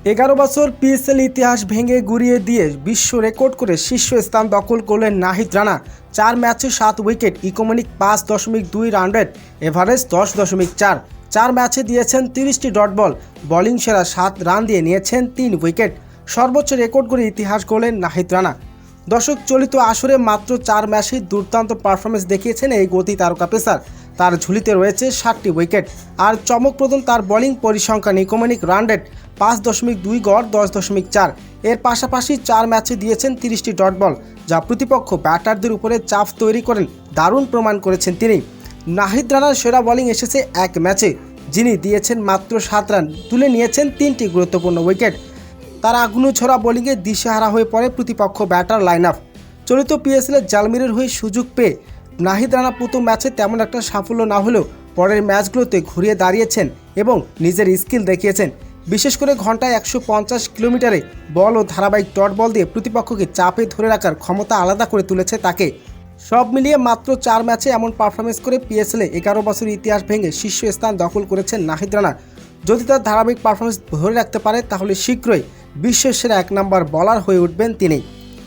11 বছর পিএসএল ইতিহাস ভেঙে গুড়িয়ে দিয়ে বিশ্ব রেকর্ড করে শীর্ষ স্থান দখল করলেন নাহিদ রানা। 4 ম্যাচে 7 wicket, economic 5.2 run rate, average 10.4। 4 ম্যাচে দিয়েছেন 30টি ডট বল, বোলিং সেরা 7 রান দিয়ে নিয়েছেন 3 উইকেট। সর্বোচ্চ রেকর্ড করে ইতিহাস গড়লেন নাহিদ রানা। দর্শক, চলিত আসরে মাত্র 4 ম্যাচে দুর্দান্ত পারফরমেন্স দেখিয়েছেন এই গতি তারকা পেসার। তার ঝুলিতে রয়েছে 7টি উইকেট। আর চমকপ্রদ তার বোলিং পরিসংখ্যান, ইকোনমিক রান রেট 5.2 গড় 10.4। এর পাশাপাশি 4 ম্যাচে দিয়েছেন 30টি ডট বল, যা প্রতিপক্ষ ব্যাটারদের উপরে চাপ তৈরি করেন দারুণ প্রমাণ করেছেন তিনি। নাহিদ রানার সেরা বোলিং এসেছে এক ম্যাচে, যিনি দিয়েছেন মাত্র 7 রান, তুলে নিয়েছেন 3টি গুরুত্বপূর্ণ উইকেট। তার আগুনঝরা বোলিংয়ে দিশেহারা হয়ে পড়ে প্রতিপক্ষ ব্যাটার লাইন আপ। চলিত পিএসএলের জালমিরের হয়ে সুযোগ পেয়ে নাহিদ রানা প্রথম ম্যাচে তেমন একটা সাফল্য না হলেও পরের ম্যাচগুলোতে ঘুরিয়ে দাঁড়িয়েছেন এবং নিজের স্কিল দেখিয়েছেন। বিশেষ করে ঘন্টায় 150 কিলোমিটারে বল ও ধারাবাহিক ডট বল দিয়ে প্রতিপক্ষকে চাপে ধরে রাখার ক্ষমতা আলাদা করে তুলেছে তাকে। সব মিলিয়ে মাত্র 4 ম্যাচে এমন পারফরমেন্স করে পিএসএলে 11 বছর ইতিহাস ভেঙে শীর্ষ স্থান দখল করেছেন নাহিদ রানা। যদি তার ধারাবাহিক পারফরমেন্স ধরে রাখতে পারে, তাহলে শীঘ্রই বিশ্বের সেরা 1 নম্বর বোলার হয়ে উঠবেন তিনি।